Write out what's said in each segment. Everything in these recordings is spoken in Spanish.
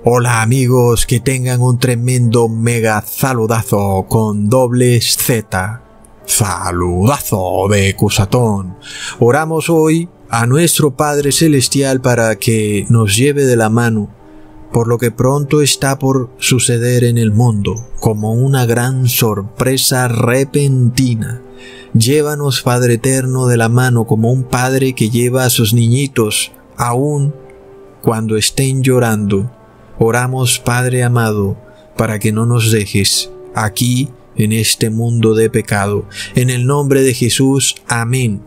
Hola amigos, que tengan un tremendo mega saludazo con dobles Z. Saludazo de Cusatón. Oramos hoy a nuestro Padre Celestial para que nos lleve de la mano por lo que pronto está por suceder en el mundo, como una gran sorpresa repentina. Llévanos, Padre Eterno, de la mano como un padre que lleva a sus niñitos, aún cuando estén llorando. Oramos, Padre amado, para que no nos dejes aquí en este mundo de pecado. En el nombre de Jesús, amén.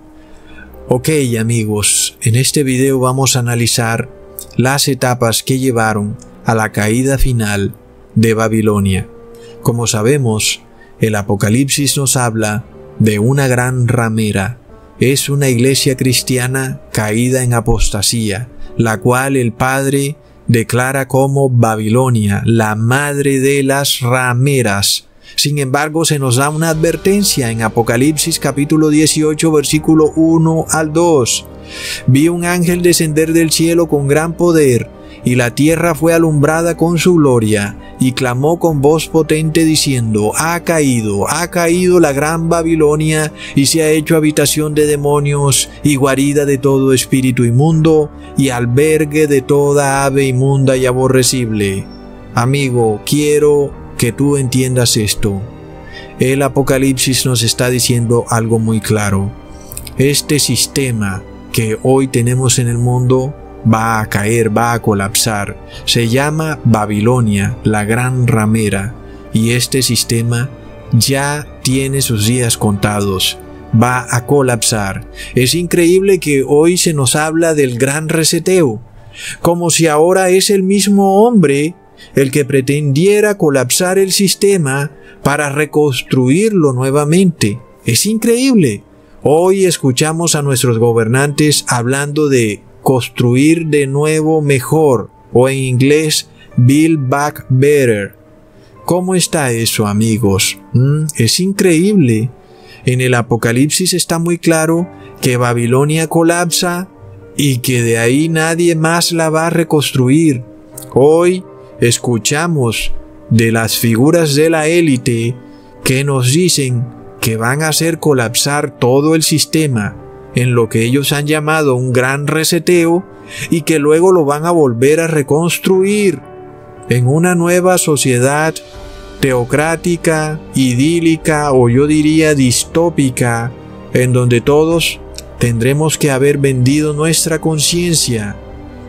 Ok, amigos, en este video vamos a analizar las etapas que llevaron a la caída final de Babilonia. Como sabemos, el Apocalipsis nos habla de una gran ramera. Es una iglesia cristiana caída en apostasía, la cual el Padre declara como Babilonia, la madre de las rameras. Sin embargo, se nos da una advertencia en Apocalipsis capítulo 18, versículo 1 al 2. Vi un ángel descender del cielo con gran poder, y la tierra fue alumbrada con su gloria, y clamó con voz potente diciendo: ha caído la gran Babilonia, y se ha hecho habitación de demonios, y guarida de todo espíritu inmundo, y albergue de toda ave inmunda y aborrecible. Amigo, quiero que tú entiendas esto. El Apocalipsis nos está diciendo algo muy claro. Este sistema que hoy tenemos en el mundo va a caer, va a colapsar. Se llama Babilonia, la gran ramera, y este sistema ya tiene sus días contados. Va a colapsar. Es increíble que hoy se nos habla del gran reseteo, como si ahora es el mismo hombre el que pretendiera colapsar el sistema para reconstruirlo nuevamente. Es increíble. Hoy escuchamos a nuestros gobernantes hablando de construir de nuevo mejor, o en inglés, build back better. ¿Cómo está eso, amigos? Es increíble. En el Apocalipsis está muy claro que Babilonia colapsa y que de ahí nadie más la va a reconstruir. Hoy escuchamos de las figuras de la élite que nos dicen que van a hacer colapsar todo el sistema en lo que ellos han llamado un gran reseteo, y que luego lo van a volver a reconstruir en una nueva sociedad teocrática, idílica, o yo diría distópica, en donde todos tendremos que haber vendido nuestra conciencia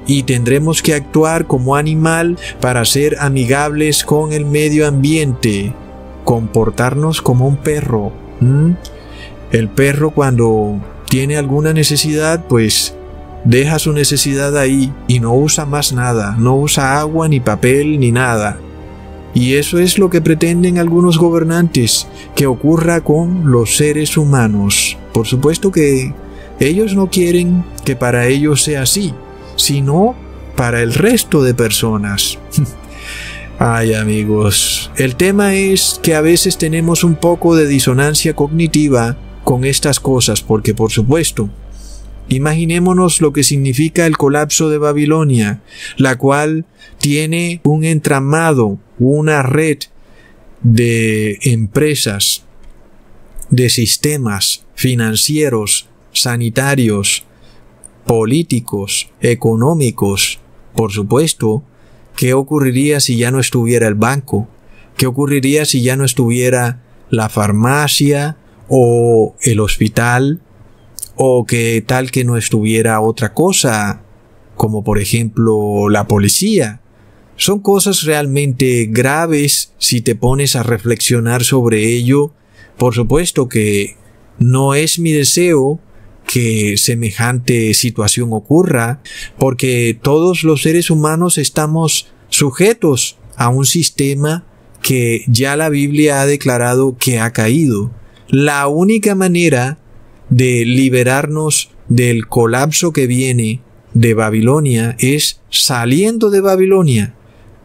y tendremos que actuar como animal para ser amigables con el medio ambiente, comportarnos como un perro. El perro, cuando tiene alguna necesidad, pues deja su necesidad ahí y no usa más nada, no usa agua ni papel ni nada. Y eso es lo que pretenden algunos gobernantes que ocurra con los seres humanos. Por supuesto que ellos no quieren que para ellos sea así, sino para el resto de personas. Ay, amigos, el tema es que a veces tenemos un poco de disonancia cognitiva con estas cosas, porque por supuesto, imaginémonos lo que significa el colapso de Babilonia, la cual tiene un entramado, una red de empresas, de sistemas financieros, sanitarios, políticos, económicos. Por supuesto, ¿qué ocurriría si ya no estuviera el banco? ¿Qué ocurriría si ya no estuviera la farmacia o el hospital? ¿O qué tal que no estuviera otra cosa, como por ejemplo la policía? Son cosas realmente graves si te pones a reflexionar sobre ello. Por supuesto que no es mi deseo que semejante situación ocurra, porque todos los seres humanos estamos sujetos a un sistema que ya la Biblia ha declarado que ha caído. La única manera de liberarnos del colapso que viene de Babilonia es saliendo de Babilonia.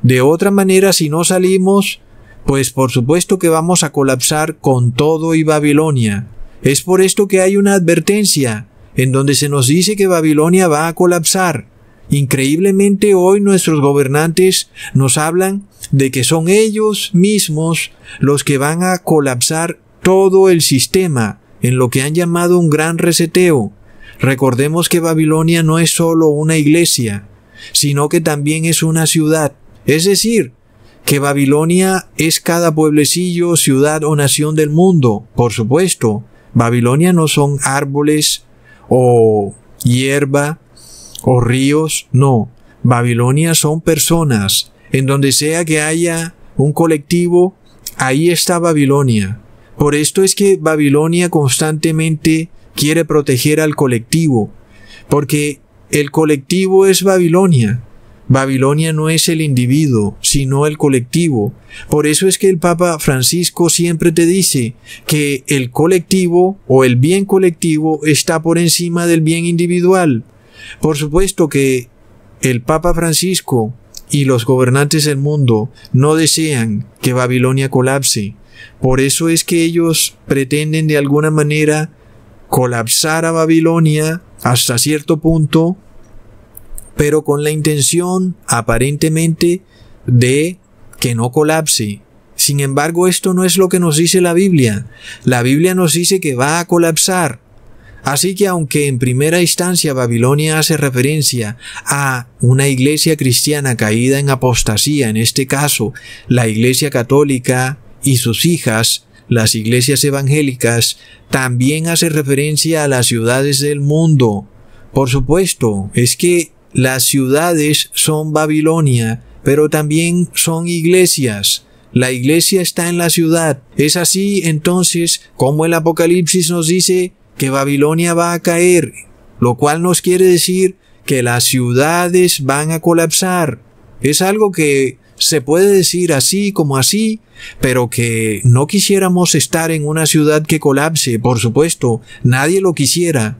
De otra manera, si no salimos, pues por supuesto que vamos a colapsar con todo y Babilonia. Es por esto que hay una advertencia en donde se nos dice que Babilonia va a colapsar Increíblemente hoy nuestros gobernantes nos hablan de que son ellos mismos los que van a colapsar todo el sistema en lo que han llamado un gran reseteo. Recordemos que Babilonia no es solo una iglesia, sino que también es una ciudad. Es decir, que Babilonia es cada pueblecillo, ciudad o nación del mundo. Por supuesto, Babilonia no son árboles o hierba o ríos, no. Babilonia son personas. En donde sea que haya un colectivo, ahí está Babilonia. Por esto es que Babilonia constantemente quiere proteger al colectivo, porque el colectivo es Babilonia. Babilonia no es el individuo, sino el colectivo. Por eso es que el Papa Francisco siempre te dice que el colectivo o el bien colectivo está por encima del bien individual. Por supuesto que el Papa Francisco y los gobernantes del mundo no desean que Babilonia colapse. Por eso es que ellos pretenden de alguna manera colapsar a Babilonia hasta cierto punto, pero con la intención aparentemente de que no colapse. Sin embargo, esto no es lo que nos dice la Biblia. La Biblia nos dice que va a colapsar. Así que aunque en primera instancia Babilonia hace referencia a una iglesia cristiana caída en apostasía, en este caso la Iglesia Católica y sus hijas, las iglesias evangélicas, también hace referencia a las ciudades del mundo. Por supuesto, es que las ciudades son Babilonia, pero también son iglesias. La iglesia está en la ciudad. Es así entonces como el Apocalipsis nos dice que Babilonia va a caer, lo cual nos quiere decir que las ciudades van a colapsar. Es algo que se puede decir así como así, pero que no quisiéramos estar en una ciudad que colapse, por supuesto, nadie lo quisiera.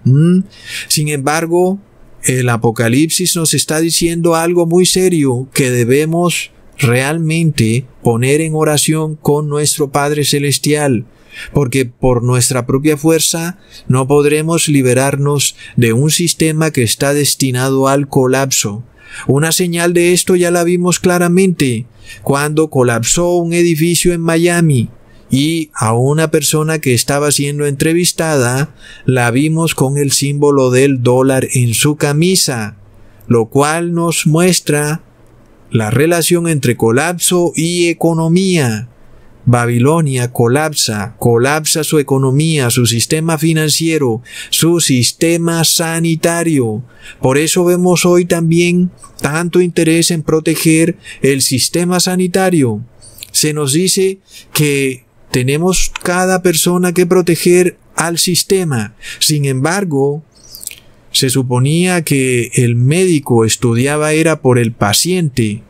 Sin embargo, el Apocalipsis nos está diciendo algo muy serio que debemos realmente poner en oración con nuestro Padre Celestial, porque por nuestra propia fuerza no podremos liberarnos de un sistema que está destinado al colapso. Una señal de esto ya la vimos claramente cuando colapsó un edificio en Miami y a una persona que estaba siendo entrevistada la vimos con el símbolo del dólar en su camisa, lo cual nos muestra la relación entre colapso y economía. Babilonia colapsa su economía, su sistema financiero, su sistema sanitario. Por eso vemos hoy también tanto interés en proteger el sistema sanitario. Se nos dice que tenemos cada persona que proteger al sistema. Sin embargo, se suponía que el médico estudiaba era por el paciente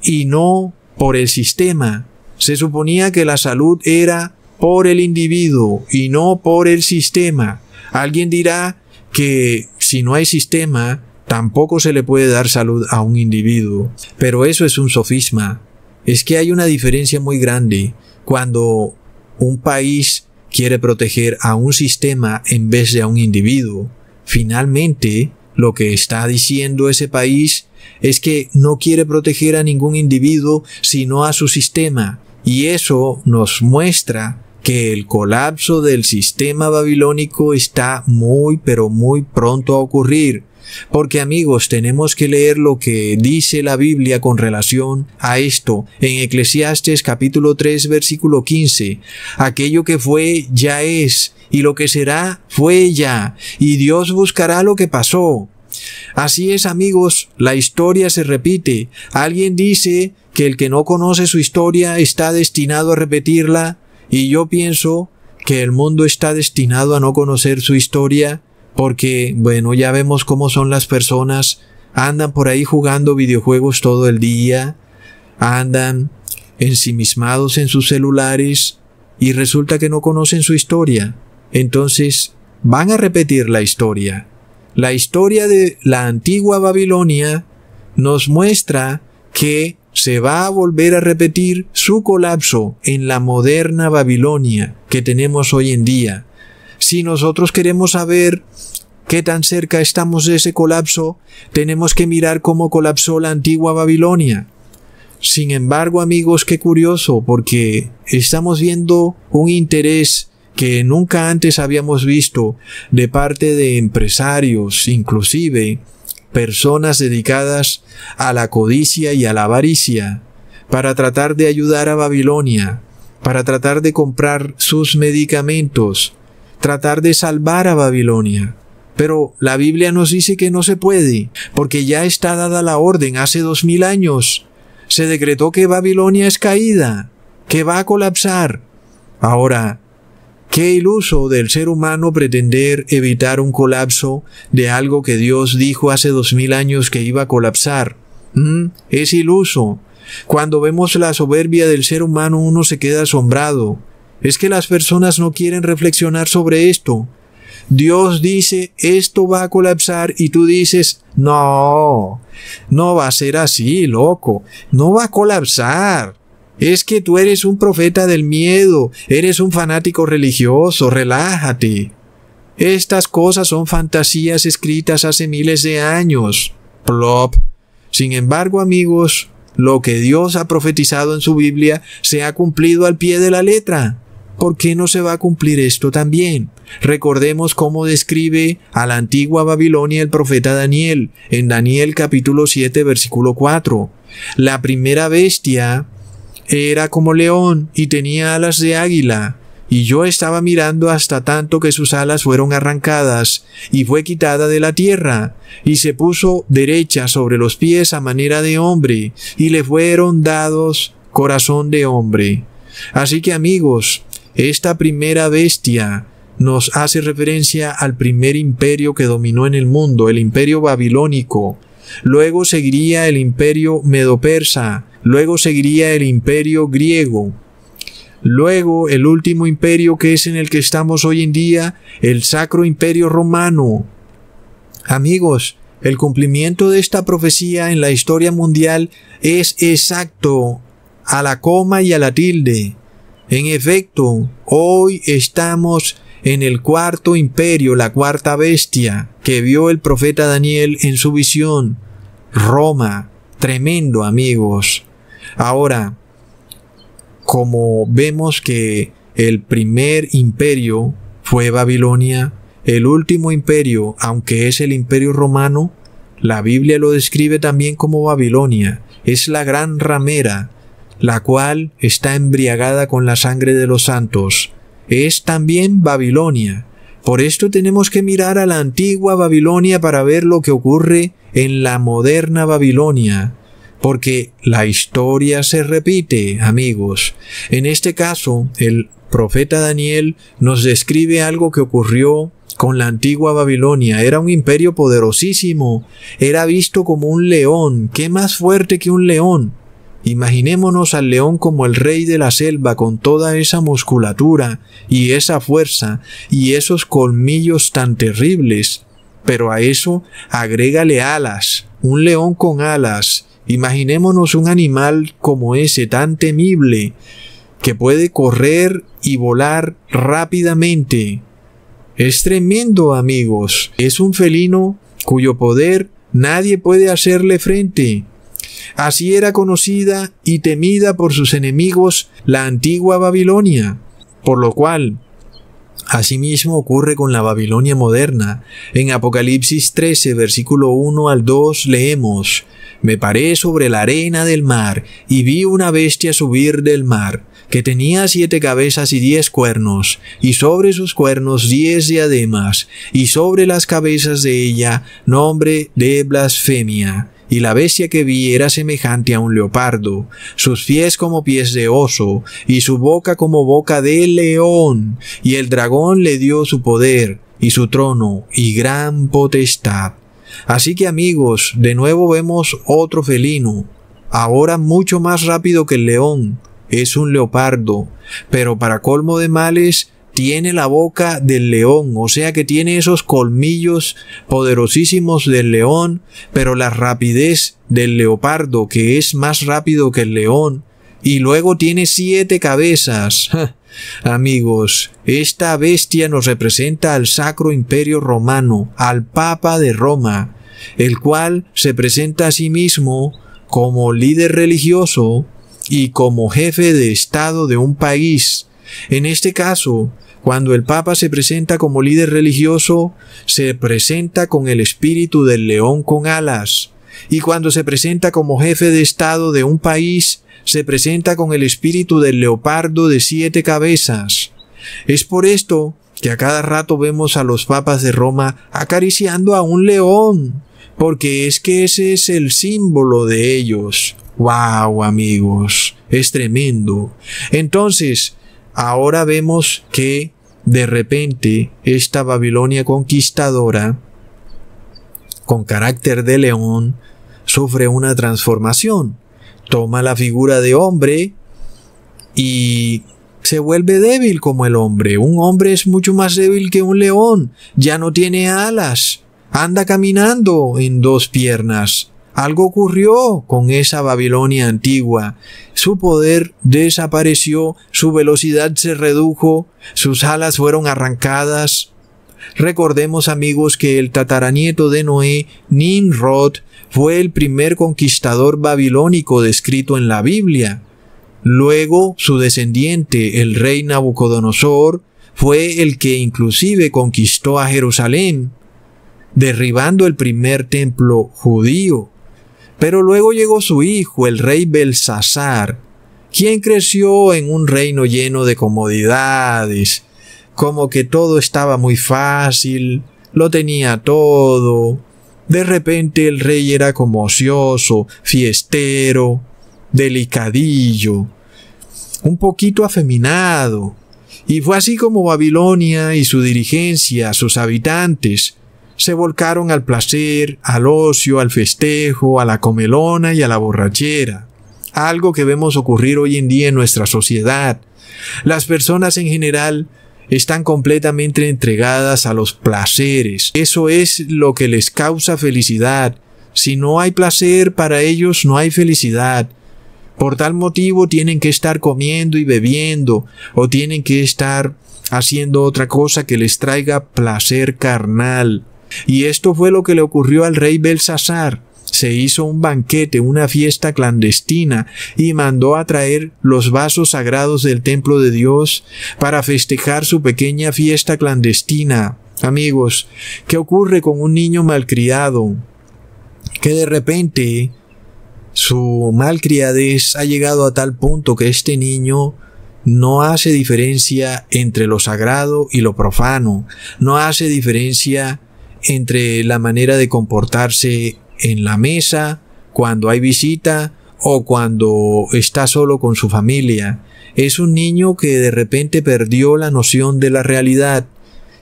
y no por el sistema. Se suponía que la salud era por el individuo y no por el sistema. Alguien dirá que si no hay sistema, tampoco se le puede dar salud a un individuo. Pero eso es un sofisma. Es que hay una diferencia muy grande cuando un país quiere proteger a un sistema en vez de a un individuo. Finalmente, lo que está diciendo ese país es que no quiere proteger a ningún individuo, sino a su sistema. Y eso nos muestra que el colapso del sistema babilónico está muy pero muy pronto a ocurrir. Porque amigos, tenemos que leer lo que dice la Biblia con relación a esto. En Eclesiastes capítulo 3 versículo 15. Aquello que fue ya es, y lo que será fue ya, y Dios buscará lo que pasó. Así es, amigos, la historia se repite. Alguien dice que el que no conoce su historia está destinado a repetirla, y yo pienso que el mundo está destinado a no conocer su historia, porque, bueno, ya vemos cómo son las personas. Andan por ahí jugando videojuegos todo el día, andan ensimismados en sus celulares, y resulta que no conocen su historia. Entonces, van a repetir la historia. La historia de la antigua Babilonia nos muestra que se va a volver a repetir su colapso en la moderna Babilonia que tenemos hoy en día. Si nosotros queremos saber ¿Qué tan cerca estamos de ese colapso? Tenemos que mirar cómo colapsó la antigua Babilonia. Sin embargo, amigos, qué curioso, porque estamos viendo un interés que nunca antes habíamos visto de parte de empresarios, inclusive personas dedicadas a la codicia y a la avaricia, para tratar de ayudar a Babilonia, para tratar de comprar sus medicamentos, tratar de salvar a Babilonia. Pero la Biblia nos dice que no se puede, porque ya está dada la orden hace 2000 años. Se decretó que Babilonia es caída, que va a colapsar. Ahora, qué iluso del ser humano pretender evitar un colapso de algo que Dios dijo hace 2000 años que iba a colapsar. Es iluso. Cuando vemos la soberbia del ser humano, uno se queda asombrado. Es que las personas no quieren reflexionar sobre esto. Dios dice, esto va a colapsar, y tú dices, no va a ser así, loco, no va a colapsar. Es que tú eres un profeta del miedo, eres un fanático religioso, relájate. Estas cosas son fantasías escritas hace miles de años. Plop. Sin embargo, amigos, lo que Dios ha profetizado en su Biblia se ha cumplido al pie de la letra. ¿Por qué no se va a cumplir esto también? Recordemos cómo describe a la antigua Babilonia el profeta Daniel, en Daniel capítulo 7, versículo 4. La primera bestia era como león y tenía alas de águila, y yo estaba mirando hasta tanto que sus alas fueron arrancadas, y fue quitada de la tierra, y se puso derecha sobre los pies a manera de hombre, y le fueron dados corazón de hombre. Así que, amigos, esta primera bestia nos hace referencia al primer imperio que dominó en el mundo, el imperio babilónico. Luego seguiría el imperio medo-persa, luego seguiría el imperio griego. Luego el último imperio, que es en el que estamos hoy en día, el Sacro Imperio Romano. Amigos, el cumplimiento de esta profecía en la historia mundial es exacto, a la coma y a la tilde. En efecto, hoy estamos en el cuarto imperio, la cuarta bestia, que vio el profeta Daniel en su visión. Roma. Tremendo, amigos. Ahora, como vemos que el primer imperio fue Babilonia, el último imperio, aunque es el imperio romano, la Biblia lo describe también como Babilonia. Es la gran ramera, la cual está embriagada con la sangre de los santos. Es también Babilonia. Por esto tenemos que mirar a la antigua Babilonia para ver lo que ocurre en la moderna Babilonia. Porque la historia se repite, amigos. En este caso, el profeta Daniel nos describe algo que ocurrió con la antigua Babilonia. Era un imperio poderosísimo. Era visto como un león. ¿Qué más fuerte que un león? Imaginémonos al león como el rey de la selva, con toda esa musculatura y esa fuerza y esos colmillos tan terribles. Pero a eso agrégale alas, un león con alas. Imaginémonos un animal como ese, tan temible, que puede correr y volar rápidamente. Es tremendo, amigos. Es un felino cuyo poder nadie puede hacerle frente. Así era conocida y temida por sus enemigos la antigua Babilonia, por lo cual asimismo ocurre con la Babilonia moderna. En Apocalipsis 13, versículo 1 al 2 leemos: Me paré sobre la arena del mar y vi una bestia subir del mar, que tenía 7 cabezas y 10 cuernos, y sobre sus cuernos 10 diademas, y sobre las cabezas de ella nombre de blasfemia. Y la bestia que vi era semejante a un leopardo, sus pies como pies de oso, y su boca como boca de león. Y el dragón le dio su poder, y su trono, y gran potestad. Así que, amigos, de nuevo vemos otro felino, ahora mucho más rápido que el león. Es un leopardo, pero para colmo de males, tiene la boca del león, o sea que tiene esos colmillos poderosísimos del león, pero la rapidez del leopardo, que es más rápido que el león, y luego tiene 7 cabezas. Amigos, esta bestia nos representa al Sacro Imperio Romano, al Papa de Roma, el cual se presenta a sí mismo como líder religioso y como jefe de Estado de un país. En este caso, cuando el Papa se presenta como líder religioso, se presenta con el espíritu del león con alas. Y cuando se presenta como jefe de Estado de un país, se presenta con el espíritu del leopardo de 7 cabezas. Es por esto que a cada rato vemos a los papas de Roma acariciando a un león, porque es que ese es el símbolo de ellos. ¡Wow, amigos! Es tremendo. Entonces, ahora vemos que de repente esta Babilonia conquistadora, con carácter de león, sufre una transformación. Toma la figura de hombre y se vuelve débil como el hombre. Un hombre es mucho más débil que un león. Ya no tiene alas. Anda caminando en 2 piernas. Algo ocurrió con esa Babilonia antigua. Su poder desapareció, su velocidad se redujo, sus alas fueron arrancadas. Recordemos, amigos, que el tataranieto de Noé, Nimrod, fue el primer conquistador babilónico descrito en la Biblia. Luego, su descendiente, el rey Nabucodonosor, fue el que inclusive conquistó a Jerusalén, derribando el primer templo judío. Pero luego llegó su hijo, el rey Belsasar, quien creció en un reino lleno de comodidades, como que todo estaba muy fácil, lo tenía todo. De repente el rey era como ocioso, fiestero, delicadillo, un poquito afeminado. Y fue así como Babilonia y su dirigencia, sus habitantes, se volcaron al placer, al ocio, al festejo, a la comelona y a la borrachera. Algo que vemos ocurrir hoy en día en nuestra sociedad. Las personas en general están completamente entregadas a los placeres. Eso es lo que les causa felicidad. Si no hay placer para ellos, no hay felicidad. Por tal motivo tienen que estar comiendo y bebiendo, o tienen que estar haciendo otra cosa que les traiga placer carnal. Y esto fue lo que le ocurrió al rey Belsasar. Se hizo un banquete, una fiesta clandestina, y mandó a traer los vasos sagrados del templo de Dios para festejar su pequeña fiesta clandestina. Amigos, ¿qué ocurre con un niño malcriado? Que de repente su malcriadez ha llegado a tal punto que este niño no hace diferencia entre lo sagrado y lo profano, no hace diferencia entre la manera de comportarse en la mesa, cuando hay visita o cuando está solo con su familia. Es un niño que de repente perdió la noción de la realidad.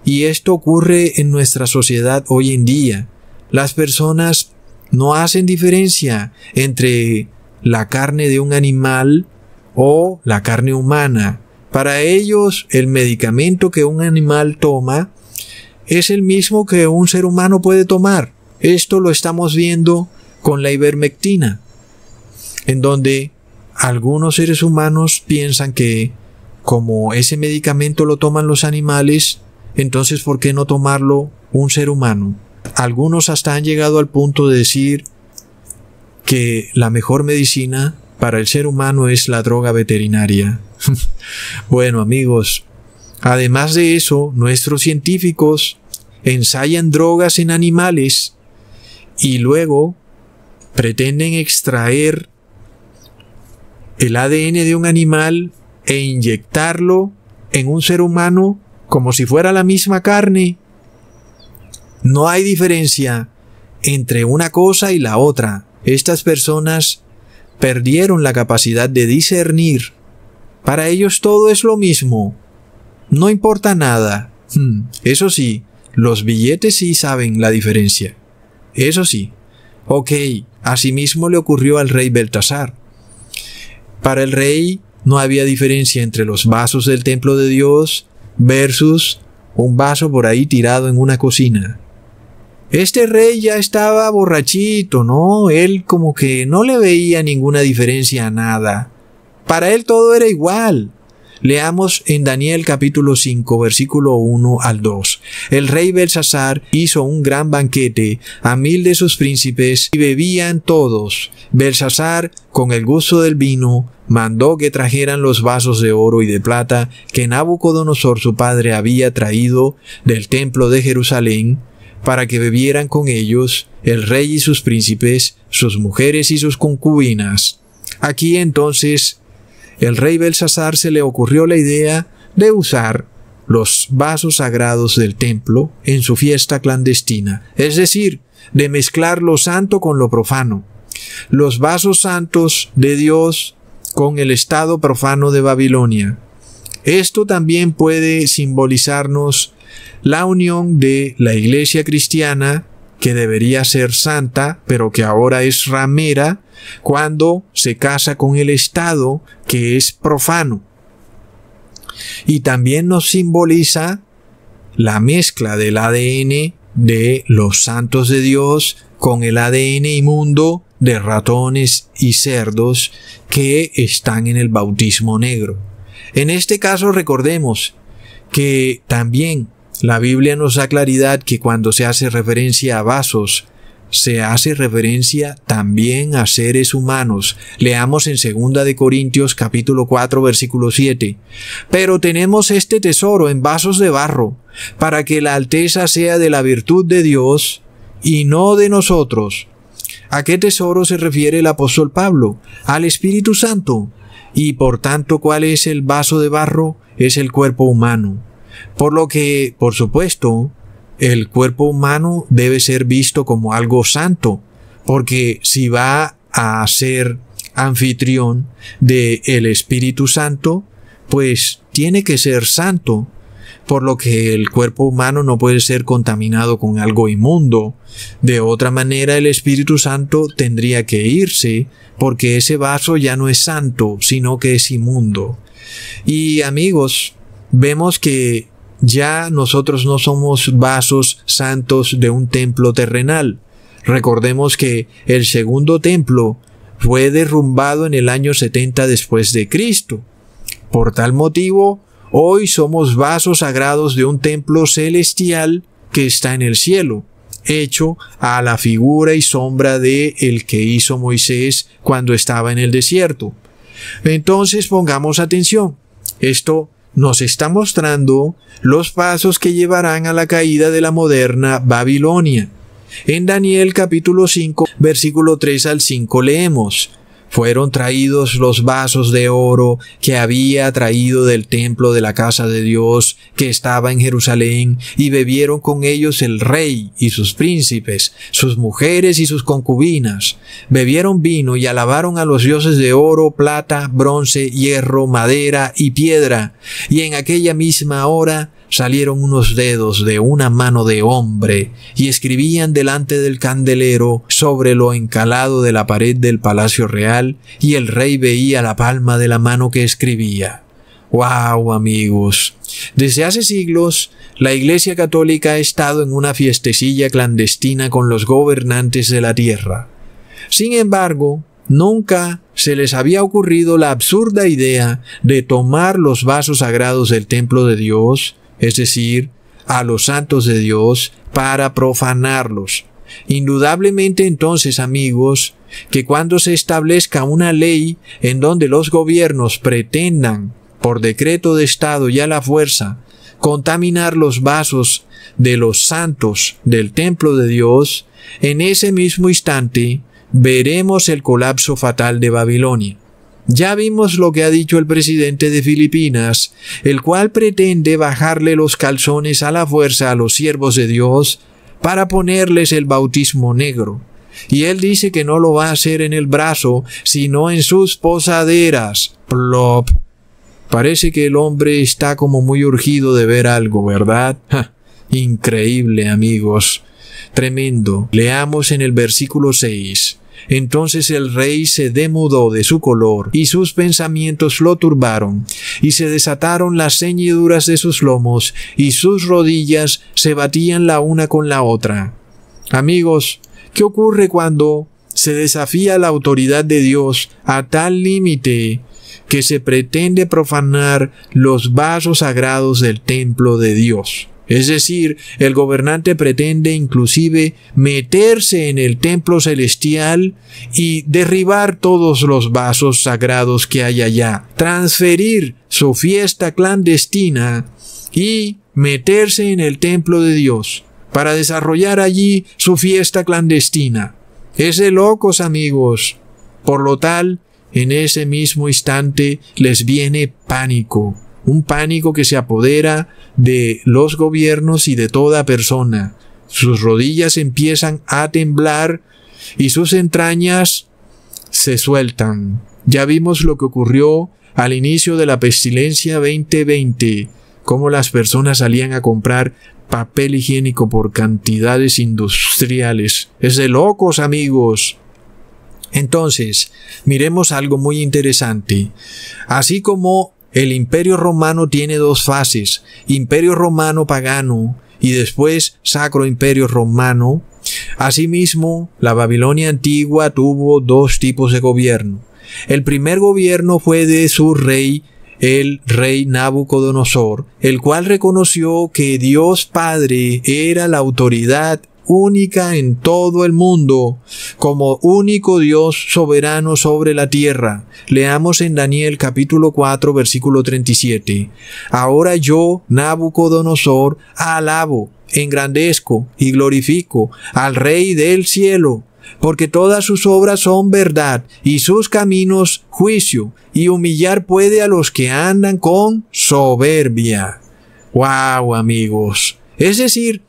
Y esto ocurre en nuestra sociedad hoy en día. Las personas no hacen diferencia entre la carne de un animal o la carne humana. Para ellos, el medicamento que un animal toma es el mismo que un ser humano puede tomar. Esto lo estamos viendo con la ivermectina, en donde algunos seres humanos piensan que como ese medicamento lo toman los animales, entonces ¿por qué no tomarlo un ser humano? Algunos hasta han llegado al punto de decir que la mejor medicina para el ser humano es la droga veterinaria. Bueno, amigos, además de eso, nuestros científicos ensayan drogas en animales y luego pretenden extraer el ADN de un animal e inyectarlo en un ser humano como si fuera la misma carne. No hay diferencia entre una cosa y la otra. Estas personas perdieron la capacidad de discernir. Para ellos todo es lo mismo. No importa nada. Eso sí, los billetes sí saben la diferencia. Eso sí. Ok, asimismo le ocurrió al rey Belsasar. Para el rey no había diferencia entre los vasos del templo de Dios versus un vaso por ahí tirado en una cocina. Este rey ya estaba borrachito, ¿no? Él como que no le veía ninguna diferencia a nada. Para él todo era igual. Leamos en Daniel capítulo 5, versículo 1 al 2. El rey Belsasar hizo un gran banquete a 1000 de sus príncipes y bebían todos. Belsasar, con el gusto del vino, mandó que trajeran los vasos de oro y de plata que Nabucodonosor su padre había traído del templo de Jerusalén, para que bebieran con ellos el rey y sus príncipes, sus mujeres y sus concubinas. Aquí entonces el rey Belsasar se le ocurrió la idea de usar los vasos sagrados del templo en su fiesta clandestina, es decir, de mezclar lo santo con lo profano, los vasos santos de Dios con el estado profano de Babilonia. Esto también puede simbolizarnos la unión de la iglesia cristiana, que debería ser santa, pero que ahora es ramera, cuando se casa con el Estado, que es profano. Y también nos simboliza la mezcla del ADN de los santos de Dios con el ADN inmundo de ratones y cerdos que están en el bautismo negro. En este caso recordemos que también la Biblia nos da claridad que cuando se hace referencia a vasos, se hace referencia también a seres humanos. Leamos en 2 de Corintios capítulo 4 versículo 7. Pero tenemos este tesoro en vasos de barro, para que la alteza sea de la virtud de Dios y no de nosotros. ¿A qué tesoro se refiere el apóstol Pablo? Al Espíritu Santo. Y por tanto, ¿cuál es el vaso de barro? Es el cuerpo humano. Por lo que, por supuesto, el cuerpo humano debe ser visto como algo santo, porque si va a ser anfitrión del Espíritu Santo, pues tiene que ser santo, por lo que el cuerpo humano no puede ser contaminado con algo inmundo. De otra manera, el Espíritu Santo tendría que irse, porque ese vaso ya no es santo, sino que es inmundo. Y amigos, vemos que ya nosotros no somos vasos santos de un templo terrenal. Recordemos que el segundo templo fue derrumbado en el año 70 después de Cristo. Por tal motivo, hoy somos vasos sagrados de un templo celestial que está en el cielo, hecho a la figura y sombra de el que hizo Moisés cuando estaba en el desierto. Entonces pongamos atención. Esto nos está mostrando los pasos que llevarán a la caída de la moderna Babilonia. En Daniel capítulo 5, versículo 3 al 5 leemos: Fueron traídos los vasos de oro que había traído del templo de la casa de Dios que estaba en Jerusalén, y bebieron con ellos el rey y sus príncipes, sus mujeres y sus concubinas. Bebieron vino y alabaron a los dioses de oro, plata, bronce, hierro, madera y piedra. Y en aquella misma hora salieron unos dedos de una mano de hombre y escribían delante del candelero sobre lo encalado de la pared del palacio real, y el rey veía la palma de la mano que escribía. ¡Wow, amigos! Desde hace siglos, la Iglesia Católica ha estado en una fiestecilla clandestina con los gobernantes de la tierra. Sin embargo, nunca se les había ocurrido la absurda idea de tomar los vasos sagrados del templo de Dios, es decir, a los santos de Dios, para profanarlos. Indudablemente entonces, amigos, que cuando se establezca una ley en donde los gobiernos pretendan, por decreto de Estado y a la fuerza, contaminar los vasos de los santos del templo de Dios, en ese mismo instante veremos el colapso fatal de Babilonia. Ya vimos lo que ha dicho el presidente de Filipinas, el cual pretende bajarle los calzones a la fuerza a los siervos de Dios para ponerles el bautismo negro. Y él dice que no lo va a hacer en el brazo, sino en sus posaderas. Plop. Parece que el hombre está como muy urgido de ver algo, ¿verdad? ¡Ja! Increíble, amigos. Tremendo. Leamos en el versículo 6. Entonces el rey se demudó de su color, y sus pensamientos lo turbaron, y se desataron las ceñiduras de sus lomos, y sus rodillas se batían la una con la otra. Amigos, ¿qué ocurre cuando se desafía la autoridad de Dios a tal límite que se pretende profanar los vasos sagrados del templo de Dios. Es decir, el gobernante pretende inclusive meterse en el templo celestial y derribar todos los vasos sagrados que hay allá, transferir su fiesta clandestina y meterse en el templo de Dios para desarrollar allí su fiesta clandestina. Es de locos, amigos. Por lo tal, en ese mismo instante les viene pánico. Un pánico que se apodera de los gobiernos y de toda persona. Sus rodillas empiezan a temblar y sus entrañas se sueltan. Ya vimos lo que ocurrió al inicio de la pestilencia 2020, cómo las personas salían a comprar papel higiénico por cantidades industriales. Es de locos, amigos. Entonces, miremos algo muy interesante. Así como el Imperio Romano tiene dos fases, Imperio Romano pagano y después Sacro Imperio Romano, asimismo la Babilonia antigua tuvo dos tipos de gobierno. El primer gobierno fue de su rey, el rey Nabucodonosor, el cual reconoció que Dios Padre era la autoridad única en todo el mundo, como único Dios soberano sobre la tierra. Leamos en Daniel capítulo 4 versículo 37. Ahora yo, Nabucodonosor, alabo, engrandezco y glorifico al Rey del cielo, porque todas sus obras son verdad y sus caminos juicio, y humillar puede a los que andan con soberbia. ¡Wow, amigos! Es decir,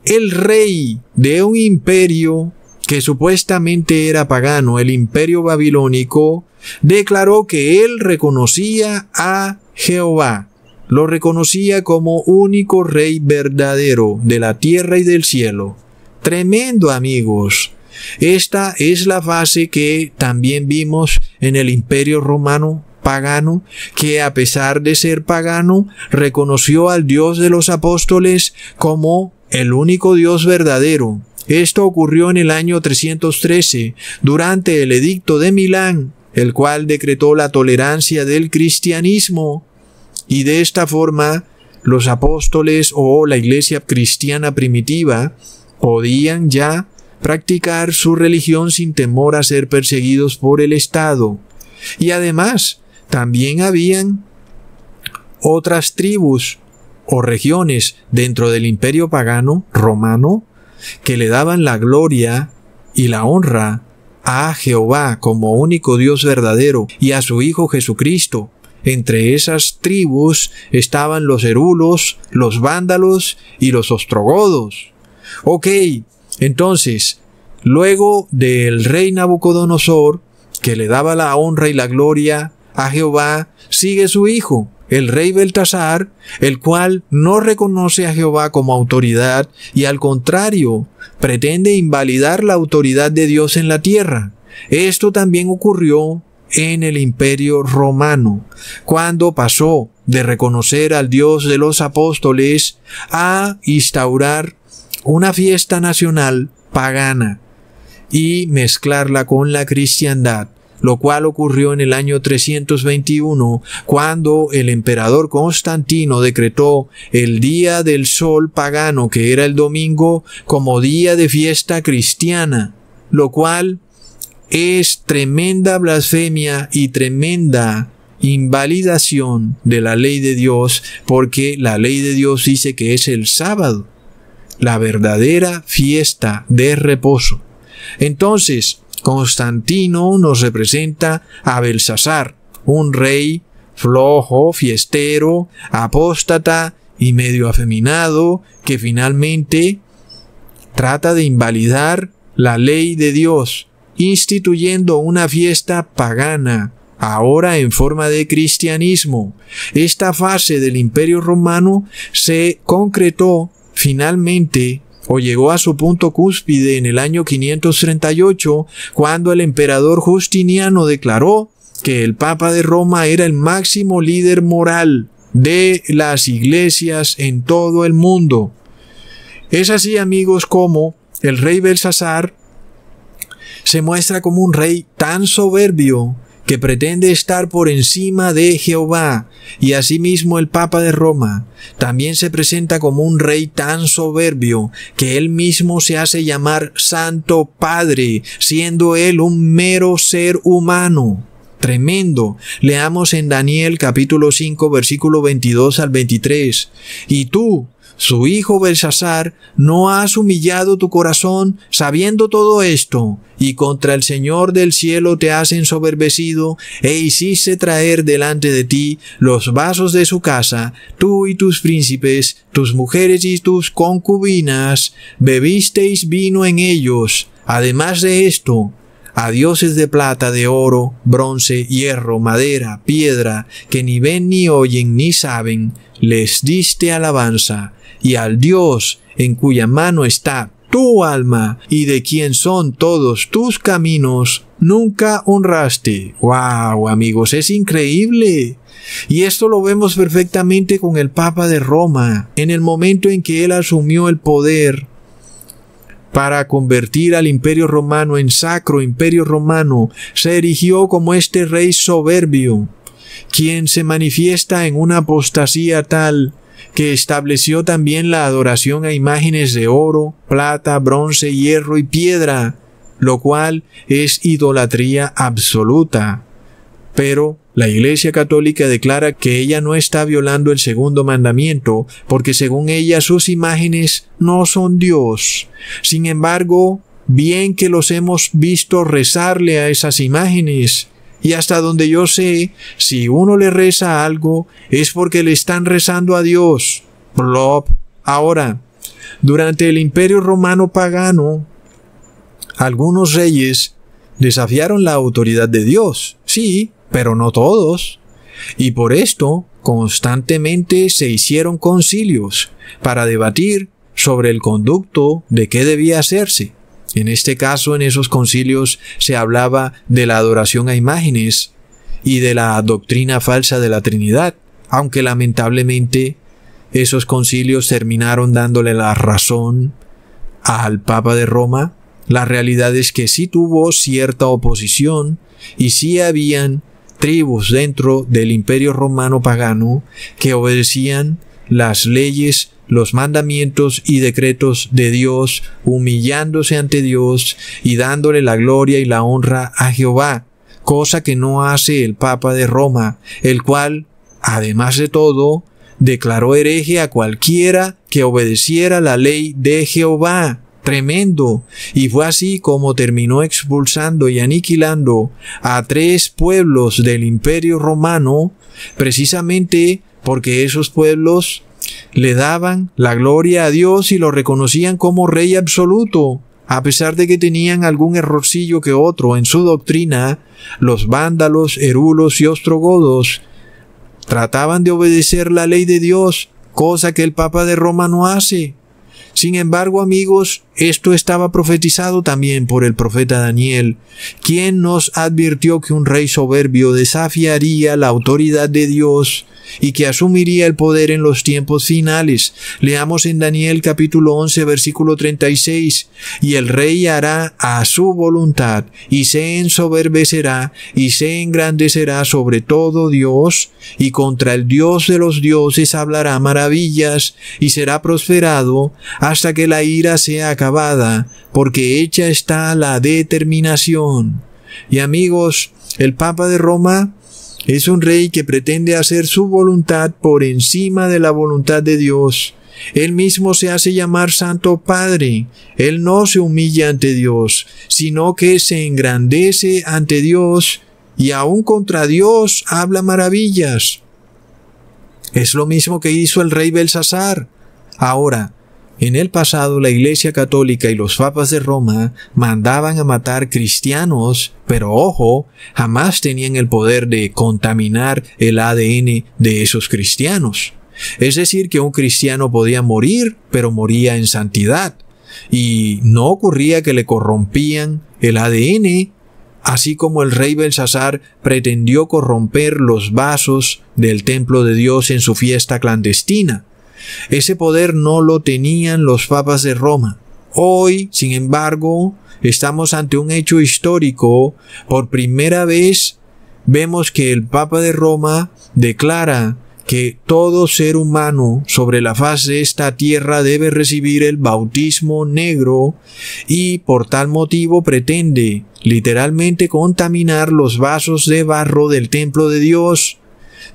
el rey de un imperio que supuestamente era pagano, el imperio babilónico, declaró que él reconocía a Jehová, lo reconocía como único rey verdadero de la tierra y del cielo. Tremendo, amigos. Esta es la fase que también vimos en el imperio romano pagano, que a pesar de ser pagano, reconoció al Dios de los apóstoles como el único Dios verdadero. Esto ocurrió en el año 313, durante el Edicto de Milán, el cual decretó la tolerancia del cristianismo, y de esta forma los apóstoles o la iglesia cristiana primitiva podían ya practicar su religión sin temor a ser perseguidos por el Estado. Y además, también habían otras tribus o regiones dentro del imperio pagano romano que le daban la gloria y la honra a Jehová como único Dios verdadero y a su Hijo Jesucristo. Entre esas tribus estaban los herulos, los vándalos y los ostrogodos. Ok, entonces, luego del rey Nabucodonosor, que le daba la honra y la gloria a Jehová, sigue su hijo, el rey Beltasar, el cual no reconoce a Jehová como autoridad y al contrario, pretende invalidar la autoridad de Dios en la tierra. Esto también ocurrió en el imperio romano, cuando pasó de reconocer al Dios de los apóstoles a instaurar una fiesta nacional pagana y mezclarla con la cristiandad, lo cual ocurrió en el año 321, cuando el emperador Constantino decretó el día del sol pagano, que era el domingo, como día de fiesta cristiana, lo cual es tremenda blasfemia y tremenda invalidación de la ley de Dios, porque la ley de Dios dice que es el sábado, la verdadera fiesta de reposo. Entonces, Constantino nos representa a Belsasar, un rey flojo, fiestero, apóstata y medio afeminado, que finalmente trata de invalidar la ley de Dios, instituyendo una fiesta pagana, ahora en forma de cristianismo. Esta fase del Imperio Romano se concretó finalmente o llegó a su punto cúspide en el año 538, cuando el emperador Justiniano declaró que el Papa de Roma era el máximo líder moral de las iglesias en todo el mundo. Es así, amigos, como el rey Belsasar se muestra como un rey tan soberbio que pretende estar por encima de Jehová, y asimismo el Papa de Roma también se presenta como un rey tan soberbio que él mismo se hace llamar Santo Padre, siendo él un mero ser humano. Tremendo. Leamos en Daniel capítulo 5 versículo 22 al 23. Y tú, su hijo Belsasar, no has humillado tu corazón sabiendo todo esto, y contra el Señor del cielo te has ensoberbecido, e hiciste traer delante de ti los vasos de su casa, tú y tus príncipes, tus mujeres y tus concubinas, bebisteis vino en ellos. Además de esto, a dioses de plata, de oro, bronce, hierro, madera, piedra, que ni ven ni oyen ni saben, les diste alabanza, y al Dios en cuya mano está tu alma y de quien son todos tus caminos, nunca honraste. ¡Wow, amigos! Es increíble. Y esto lo vemos perfectamente con el Papa de Roma, en el momento en que él asumió el poder para convertir al Imperio Romano en Sacro Imperio Romano, se erigió como este rey soberbio, quien se manifiesta en una apostasía tal que estableció también la adoración a imágenes de oro, plata, bronce, hierro y piedra, lo cual es idolatría absoluta. Pero la Iglesia Católica declara que ella no está violando el segundo mandamiento, porque según ella sus imágenes no son Dios. Sin embargo, bien que los hemos visto rezarle a esas imágenes, y hasta donde yo sé, si uno le reza algo, es porque le están rezando a Dios. Plop. Ahora, durante el Imperio Romano pagano, algunos reyes desafiaron la autoridad de Dios, sí, pero no todos. Y por esto, constantemente se hicieron concilios para debatir sobre el conducto de qué debía hacerse. En este caso, en esos concilios se hablaba de la adoración a imágenes y de la doctrina falsa de la Trinidad, aunque lamentablemente esos concilios terminaron dándole la razón al Papa de Roma. La realidad es que sí tuvo cierta oposición y sí habían tribus dentro del Imperio Romano pagano que obedecían las leyes, los mandamientos y decretos de Dios, humillándose ante Dios y dándole la gloria y la honra a Jehová, cosa que no hace el Papa de Roma, el cual, además de todo, declaró hereje a cualquiera que obedeciera la ley de Jehová. Tremendo. Y fue así como terminó expulsando y aniquilando a 3 pueblos del Imperio Romano, precisamente porque esos pueblos le daban la gloria a Dios y lo reconocían como rey absoluto. A pesar de que tenían algún errorcillo que otro en su doctrina, los vándalos, erulos y ostrogodos trataban de obedecer la ley de Dios, cosa que el Papa de Roma no hace. Sin embargo, amigos, esto estaba profetizado también por el profeta Daniel, quien nos advirtió que un rey soberbio desafiaría la autoridad de Dios y que asumiría el poder en los tiempos finales. Leamos en Daniel capítulo 11 versículo 36, y el rey hará a su voluntad, y se ensoberbecerá, y se engrandecerá sobre todo Dios, y contra el Dios de los dioses hablará maravillas, y será prosperado hasta que la ira sea acabada, porque hecha está la determinación. Y amigos, el Papa de Roma es un rey que pretende hacer su voluntad por encima de la voluntad de Dios. Él mismo se hace llamar Santo Padre. Él no se humilla ante Dios, sino que se engrandece ante Dios y aún contra Dios habla maravillas. Es lo mismo que hizo el rey Belsasar. Ahora, en el pasado la Iglesia Católica y los papas de Roma mandaban a matar cristianos, pero ojo, jamás tenían el poder de contaminar el ADN de esos cristianos. Es decir, que un cristiano podía morir, pero moría en santidad. Y no ocurría que le corrompían el ADN, así como el rey Belsasar pretendió corromper los vasos del templo de Dios en su fiesta clandestina. Ese poder no lo tenían los papas de Roma. Hoy, sin embargo, estamos ante un hecho histórico. Por primera vez vemos que el Papa de Roma declara que todo ser humano sobre la faz de esta tierra debe recibir el bautismo negro y por tal motivo pretende literalmente contaminar los vasos de barro del templo de Dios,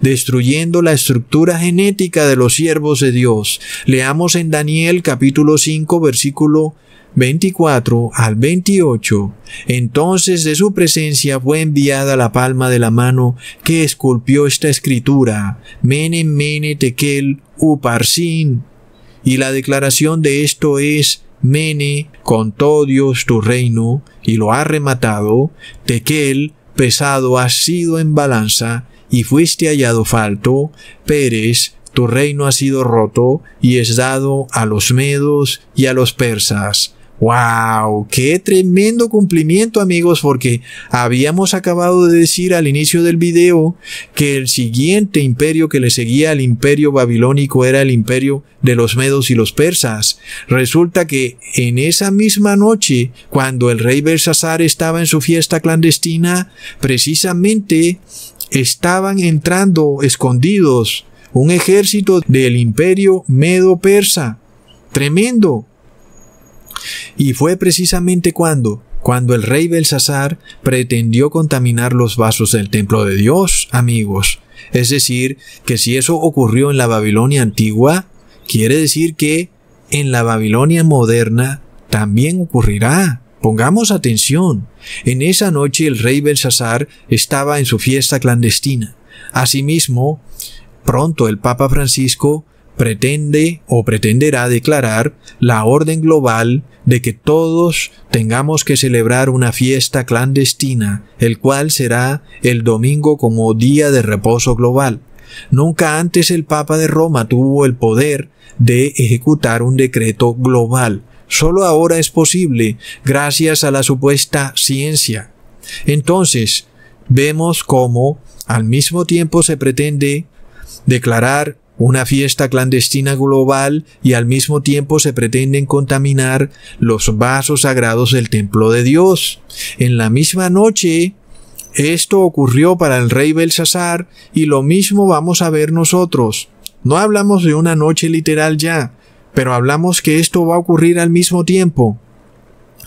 destruyendo la estructura genética de los siervos de Dios. Leamos en Daniel capítulo 5 versículo 24 al 28. Entonces de su presencia fue enviada la palma de la mano que esculpió esta escritura, Mene, Mene, Tekel, Uparsin. Y la declaración de esto es, Mene, contó Dios tu reino, y lo ha rematado. Tekel, pesado has sido en balanza, y fuiste hallado falto. Peres, tu reino ha sido roto, y es dado a los medos y a los persas. ¡Wow! ¡Qué tremendo cumplimiento, amigos! Porque habíamos acabado de decir al inicio del video que el siguiente imperio que le seguía al imperio babilónico era el imperio de los medos y los persas. Resulta que en esa misma noche, cuando el rey Belsasar estaba en su fiesta clandestina, precisamente estaban entrando escondidos un ejército del imperio medo-persa. ¡Tremendo! Y fue precisamente cuando el rey Belsasar pretendió contaminar los vasos del templo de Dios, amigos. Es decir, que si eso ocurrió en la Babilonia antigua, quiere decir que en la Babilonia moderna también ocurrirá. Pongamos atención. En esa noche el rey Belsasar estaba en su fiesta clandestina. Asimismo, pronto el Papa Francisco pretende o pretenderá declarar la orden global de que todos tengamos que celebrar una fiesta clandestina, el cual será el domingo como día de reposo global. Nunca antes el Papa de Roma tuvo el poder de ejecutar un decreto global. Solo ahora es posible gracias a la supuesta ciencia. Entonces, vemos cómo al mismo tiempo se pretende declarar una fiesta clandestina global y al mismo tiempo se pretenden contaminar los vasos sagrados del templo de Dios. En la misma noche, esto ocurrió para el rey Belsasar y lo mismo vamos a ver nosotros. No hablamos de una noche literal ya, pero hablamos que esto va a ocurrir al mismo tiempo.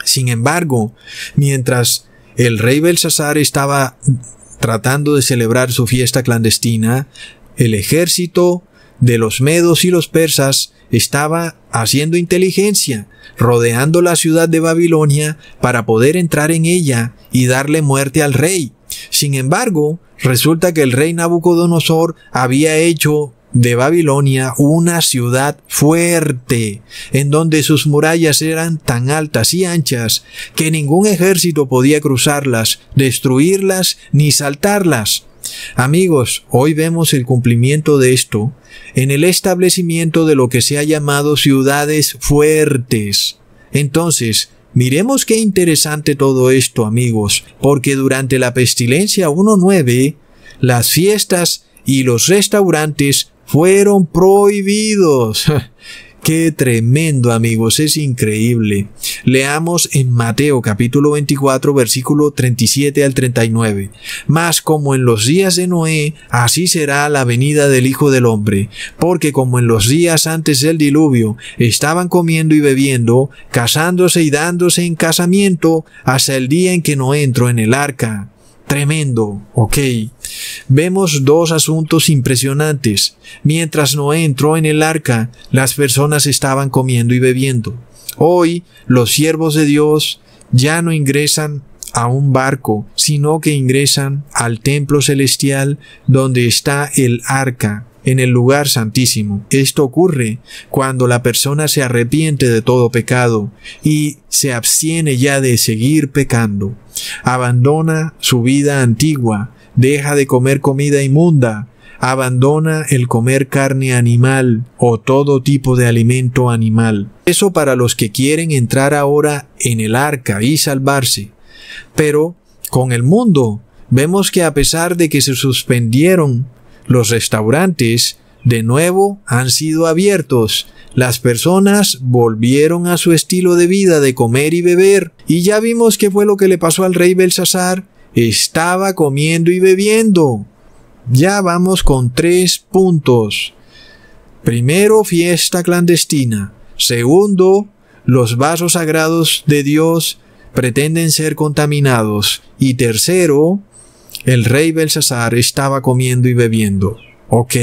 Sin embargo, mientras el rey Belsasar estaba tratando de celebrar su fiesta clandestina, el ejército de los medos y los persas estaba haciendo inteligencia, rodeando la ciudad de Babilonia para poder entrar en ella y darle muerte al rey. Sin embargo, resulta que el rey Nabucodonosor había hecho de Babilonia una ciudad fuerte, en donde sus murallas eran tan altas y anchas que ningún ejército podía cruzarlas, destruirlas ni saltarlas. Amigos, hoy vemos el cumplimiento de esto en el establecimiento de lo que se ha llamado ciudades fuertes. Entonces, miremos qué interesante todo esto, amigos, porque durante la pestilencia 1.9, las fiestas y los restaurantes fueron prohibidos. ¡Qué tremendo, amigos! Es increíble. Leamos en Mateo capítulo 24 versículo 37 al 39. Mas como en los días de Noé, así será la venida del Hijo del Hombre. Porque como en los días antes del diluvio, estaban comiendo y bebiendo, casándose y dándose en casamiento, hasta el día en que Noé entró en el arca. Tremendo, ok. Vemos dos asuntos impresionantes. Mientras Noé entró en el arca, las personas estaban comiendo y bebiendo. Hoy, los siervos de Dios ya no ingresan a un barco, sino que ingresan al templo celestial donde está el arca, en el lugar santísimo. Esto ocurre cuando la persona se arrepiente de todo pecado y se abstiene ya de seguir pecando. Abandona su vida antigua, deja de comer comida inmunda, abandona el comer carne animal o todo tipo de alimento animal. Eso para los que quieren entrar ahora en el arca y salvarse. Pero con el mundo vemos que a pesar de que se suspendieron los restaurantes, de nuevo han sido abiertos. Las personas volvieron a su estilo de vida de comer y beber. Y ya vimos qué fue lo que le pasó al rey Belsasar. estaba comiendo y bebiendo. Ya vamos con 3 puntos. Primero, fiesta clandestina. Segundo, los vasos sagrados de Dios pretenden ser contaminados. Y tercero, el rey Belsasar estaba comiendo y bebiendo. Ok.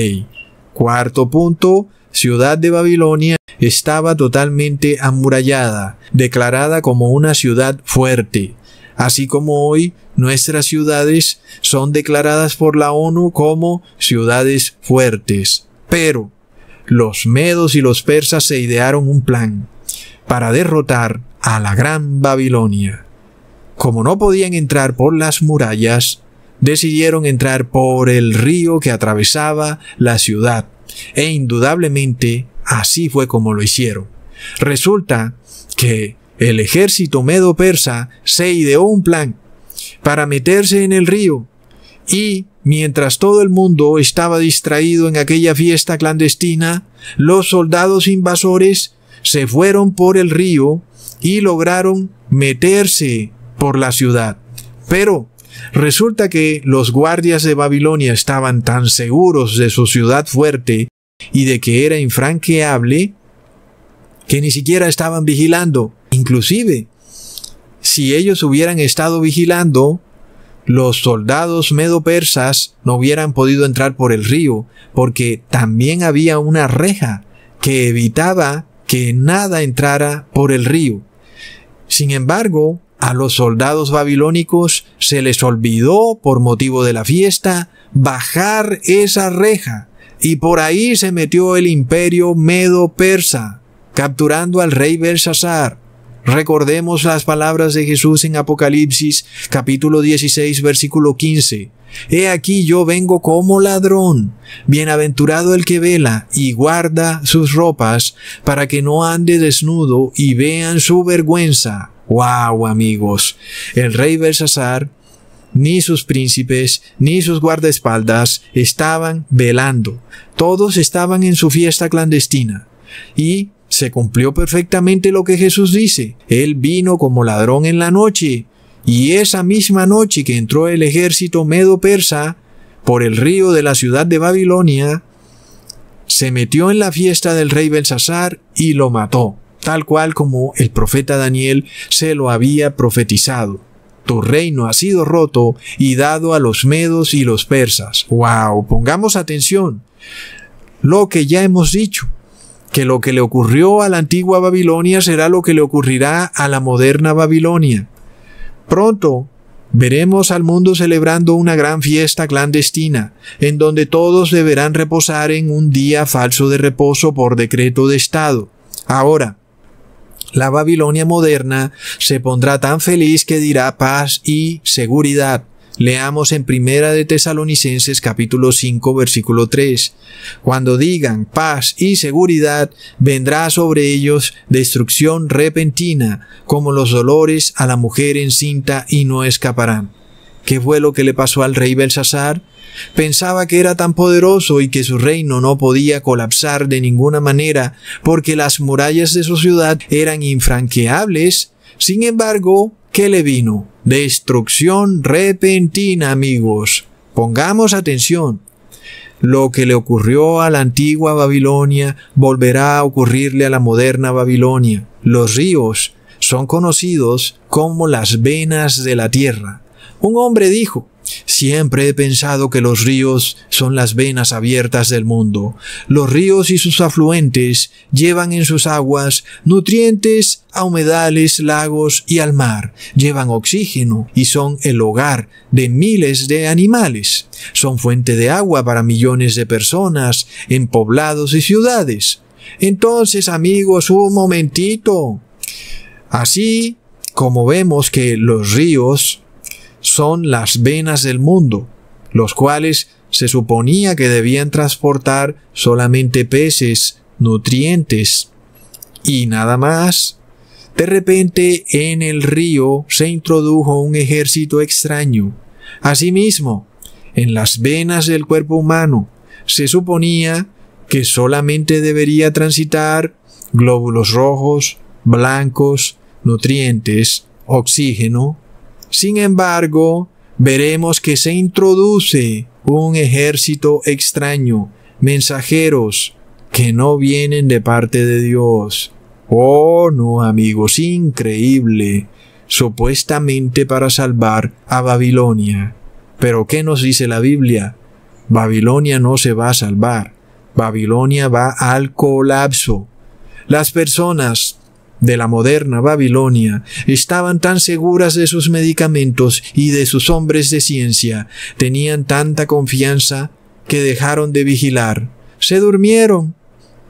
Cuarto punto, ciudad de Babilonia estaba totalmente amurallada, declarada como una ciudad fuerte. Así como hoy nuestras ciudades son declaradas por la ONU como ciudades fuertes. Pero los medos y los persas se idearon un plan para derrotar a la Gran Babilonia. Como no podían entrar por las murallas, decidieron entrar por el río que atravesaba la ciudad. E indudablemente así fue como lo hicieron. Resulta que el ejército medo-persa se ideó un plan para meterse en el río, y mientras todo el mundo estaba distraído en aquella fiesta clandestina, los soldados invasores se fueron por el río y lograron meterse por la ciudad. Pero resulta que los guardias de Babilonia estaban tan seguros de su ciudad fuerte y de que era infranqueable que ni siquiera estaban vigilando. Inclusive, si ellos hubieran estado vigilando, los soldados medo-persas no hubieran podido entrar por el río, porque también había una reja que evitaba que nada entrara por el río. Sin embargo, a los soldados babilónicos se les olvidó, por motivo de la fiesta, bajar esa reja, y por ahí se metió el imperio medo-persa, capturando al rey Belsasar. Recordemos las palabras de Jesús en Apocalipsis, capítulo 16, versículo 15. He aquí yo vengo como ladrón. Bienaventurado el que vela y guarda sus ropas, para que no ande desnudo y vean su vergüenza. ¡Wow, amigos! El rey Belsasar, ni sus príncipes, ni sus guardaespaldas estaban velando. Todos estaban en su fiesta clandestina. Y se cumplió perfectamente lo que Jesús dice. Él vino como ladrón en la noche. Y esa misma noche que entró el ejército medo-persa por el río de la ciudad de Babilonia, se metió en la fiesta del rey Belsasar y lo mató, tal cual como el profeta Daniel se lo había profetizado. Tu reino ha sido roto y dado a los medos y los persas. ¡Wow! Pongamos atención. Lo que ya hemos dicho, que lo que le ocurrió a la antigua Babilonia será lo que le ocurrirá a la moderna Babilonia. Pronto veremos al mundo celebrando una gran fiesta clandestina, en donde todos deberán reposar en un día falso de reposo por decreto de Estado. Ahora, la Babilonia moderna se pondrá tan feliz que dirá paz y seguridad. Leamos en Primera de Tesalonicenses capítulo 5 versículo 3. Cuando digan paz y seguridad, vendrá sobre ellos destrucción repentina, como los dolores a la mujer encinta, y no escaparán. ¿Qué fue lo que le pasó al rey Belsasar? Pensaba que era tan poderoso y que su reino no podía colapsar de ninguna manera, porque las murallas de su ciudad eran infranqueables. Sin embargo, ¿qué le vino? Destrucción repentina, amigos. Pongamos atención. Lo que le ocurrió a la antigua Babilonia volverá a ocurrirle a la moderna Babilonia. Los ríos son conocidos como las venas de la tierra. Un hombre dijo: siempre he pensado que los ríos son las venas abiertas del mundo. Los ríos y sus afluentes llevan en sus aguas nutrientes a humedales, lagos y al mar. Llevan oxígeno y son el hogar de miles de animales. Son fuente de agua para millones de personas en poblados y ciudades. Entonces, amigos, un momentito. Así como vemos que los ríos son las venas del mundo, los cuales se suponía que debían transportar solamente peces, nutrientes y nada más. De repente en el río se introdujo un ejército extraño. Asimismo, en las venas del cuerpo humano se suponía que solamente debería transitar glóbulos rojos, blancos, nutrientes, oxígeno. Sin embargo, veremos que se introduce un ejército extraño, mensajeros que no vienen de parte de Dios. Oh, no, amigos, increíble. Supuestamente para salvar a Babilonia. Pero ¿qué nos dice la Biblia? Babilonia no se va a salvar. Babilonia va al colapso. Las personas de la moderna Babilonia estaban tan seguras de sus medicamentos y de sus hombres de ciencia, tenían tanta confianza que dejaron de vigilar, se durmieron.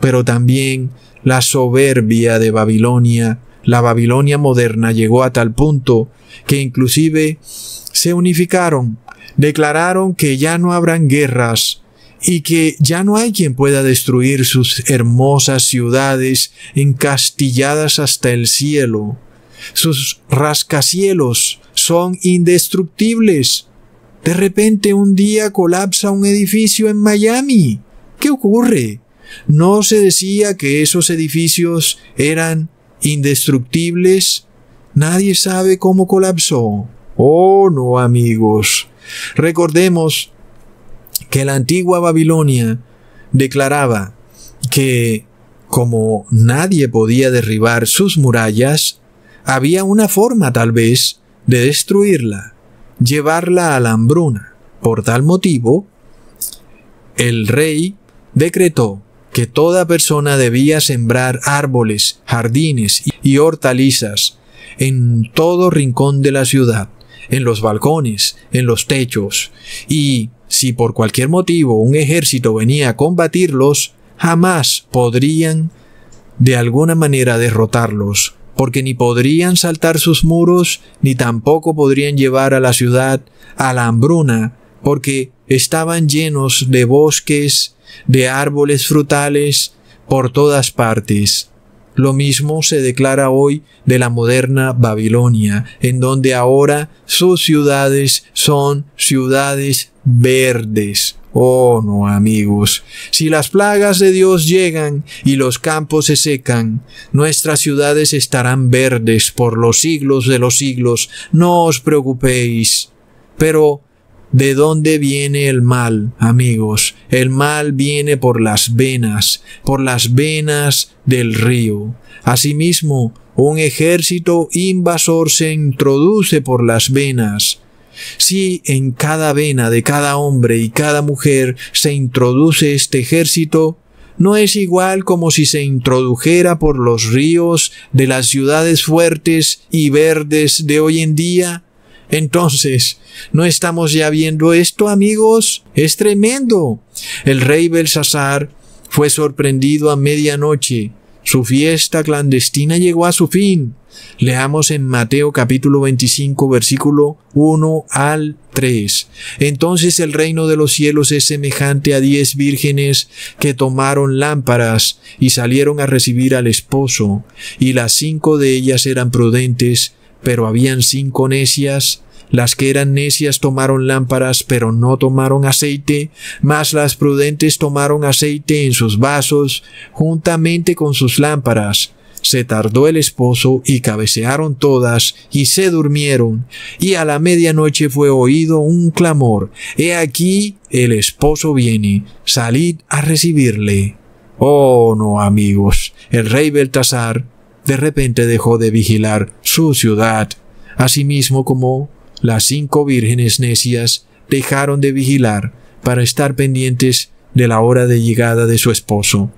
Pero también la soberbia de Babilonia, la Babilonia moderna, llegó a tal punto que inclusive se unificaron, declararon que ya no habrán guerras y que ya no hay quien pueda destruir sus hermosas ciudades encastilladas hasta el cielo. Sus rascacielos son indestructibles. De repente un día colapsa un edificio en Miami. ¿Qué ocurre? ¿No se decía que esos edificios eran indestructibles? Nadie sabe cómo colapsó. Oh, no, amigos. Recordemos que la antigua Babilonia declaraba que como nadie podía derribar sus murallas, había una forma tal vez de destruirla, llevarla a la hambruna. Por tal motivo, el rey decretó que toda persona debía sembrar árboles, jardines y hortalizas en todo rincón de la ciudad, en los balcones, en los techos, y si por cualquier motivo un ejército venía a combatirlos, jamás podrían de alguna manera derrotarlos, porque ni podrían saltar sus muros, ni tampoco podrían llevar a la ciudad a la hambruna, porque estaban llenos de bosques, de árboles frutales por todas partes. Lo mismo se declara hoy de la moderna Babilonia, en donde ahora sus ciudades son ciudades verdes. Oh, no, amigos. Si las plagas de Dios llegan y los campos se secan, nuestras ciudades estarán verdes por los siglos de los siglos. No os preocupéis. Pero ¿de dónde viene el mal, amigos? El mal viene por las venas del río. Asimismo, un ejército invasor se introduce por las venas. Si en cada vena de cada hombre y cada mujer se introduce este ejército, no es igual como si se introdujera por los ríos de las ciudades fuertes y verdes de hoy en día. Entonces, ¿no estamos ya viendo esto, amigos? Es tremendo. El rey Belsasar fue sorprendido a medianoche. Su fiesta clandestina llegó a su fin. Leamos en Mateo capítulo 25, versículo 1 al 3. Entonces el reino de los cielos es semejante a 10 vírgenes que tomaron lámparas y salieron a recibir al esposo. Y las 5 de ellas eran prudentes, pero habían 5 necias. Las que eran necias tomaron lámparas, pero no tomaron aceite, mas las prudentes tomaron aceite en sus vasos, juntamente con sus lámparas. Se tardó el esposo, y cabecearon todas, y se durmieron. Y a la medianoche fue oído un clamor: He aquí, el esposo viene, salid a recibirle. Oh, no, amigos. El rey Belsasar de repente dejó de vigilar su ciudad, asimismo como las 5 vírgenes necias dejaron de vigilar para estar pendientes de la hora de llegada de su esposo.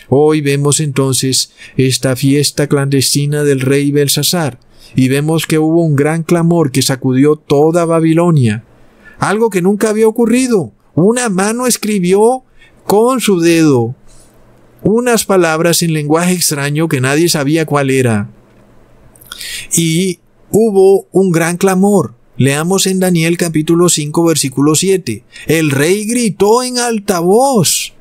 Hoy vemos entonces esta fiesta clandestina del rey Belsasar, y vemos que hubo un gran clamor que sacudió toda Babilonia. Algo que nunca había ocurrido. Una mano escribió con su dedo unas palabras en lenguaje extraño que nadie sabía cuál era. Y hubo un gran clamor. Leamos en Daniel capítulo 5 versículo 7. El rey gritó en alta voz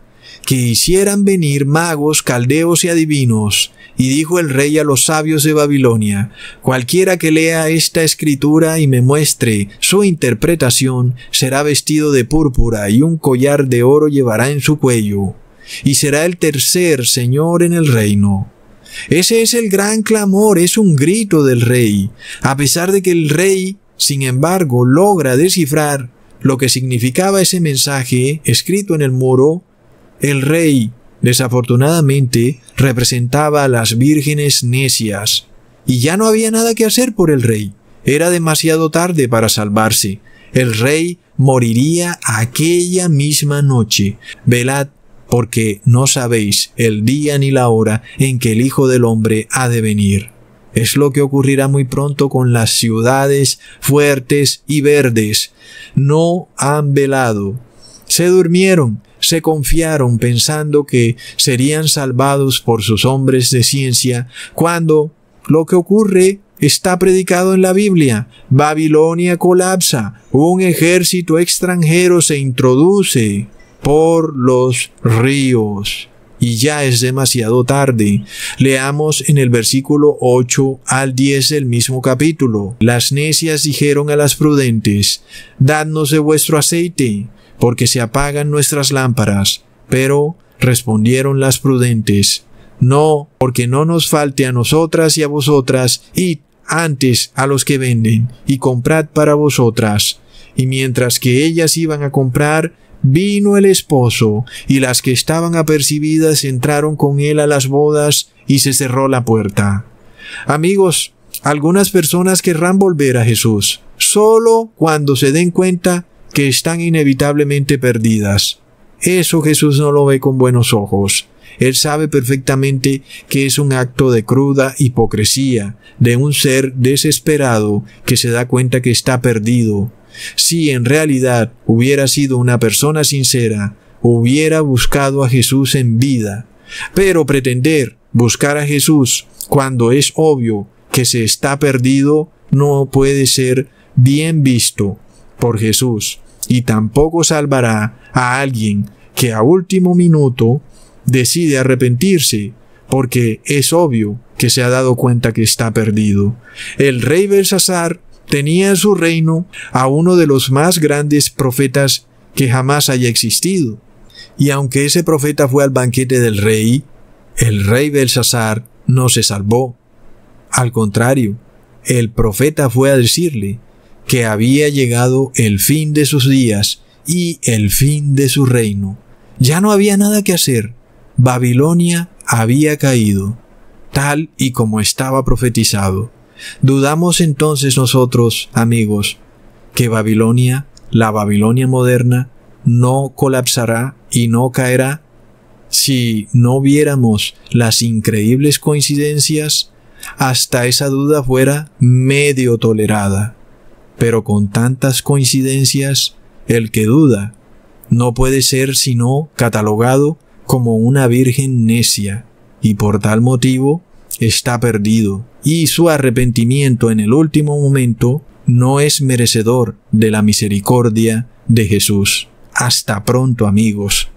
que hicieran venir magos, caldeos y adivinos. Y dijo el rey a los sabios de Babilonia: cualquiera que lea esta escritura y me muestre su interpretación, será vestido de púrpura y un collar de oro llevará en su cuello, y será el tercer señor en el reino. Ese es el gran clamor, es un grito del rey. A pesar de que el rey sin embargo, logra descifrar lo que significaba ese mensaje escrito en el muro, el rey, desafortunadamente, representaba a las vírgenes necias, y ya no había nada que hacer por el rey. Era demasiado tarde para salvarse. El rey moriría aquella misma noche. Velad, porque no sabéis el día ni la hora en que el Hijo del Hombre ha de venir. Es lo que ocurrirá muy pronto con las ciudades fuertes y verdes. No han velado. Se durmieron, se confiaron pensando que serían salvados por sus hombres de ciencia, cuando lo que ocurre está predicado en la Biblia. Babilonia colapsa. Un ejército extranjero se introduce por los ríos. Y ya es demasiado tarde. Leamos en el versículo 8 al 10 del mismo capítulo. Las necias dijeron a las prudentes: dadnos de vuestro aceite, porque se apagan nuestras lámparas. Pero respondieron las prudentes: no, porque no nos falte a nosotras y a vosotras, id antes a los que venden, y comprad para vosotras. Y mientras que ellas iban a comprar, vino el esposo, y las que estaban apercibidas entraron con él a las bodas, y se cerró la puerta. Amigos, algunas personas querrán volver a Jesús, solo cuando se den cuenta que están inevitablemente perdidas. Eso Jesús no lo ve con buenos ojos. Él sabe perfectamente que es un acto de cruda hipocresía de un ser desesperado que se da cuenta que está perdido. Si en realidad hubiera sido una persona sincera, hubiera buscado a Jesús en vida. Pero pretender buscar a Jesús cuando es obvio que se está perdido no puede ser bien visto por Jesús, y tampoco salvará a alguien que a último minuto decide arrepentirse porque es obvio que se ha dado cuenta que está perdido. El rey Belsasar tenía en su reino a uno de los más grandes profetas que jamás haya existido. Y aunque ese profeta fue al banquete del rey, el rey Belsasar no se salvó. Al contrario, el profeta fue a decirle que había llegado el fin de sus días y el fin de su reino. Ya no había nada que hacer. Babilonia había caído, tal y como estaba profetizado. ¿Dudamos entonces nosotros, amigos, que Babilonia, la Babilonia moderna, no colapsará y no caerá? Si no viéramos las increíbles coincidencias, hasta esa duda fuera medio tolerada. Pero con tantas coincidencias, el que duda no puede ser sino catalogado como una virgen necia, y por tal motivo está perdido, y su arrepentimiento en el último momento no es merecedor de la misericordia de Jesús. Hasta pronto, amigos.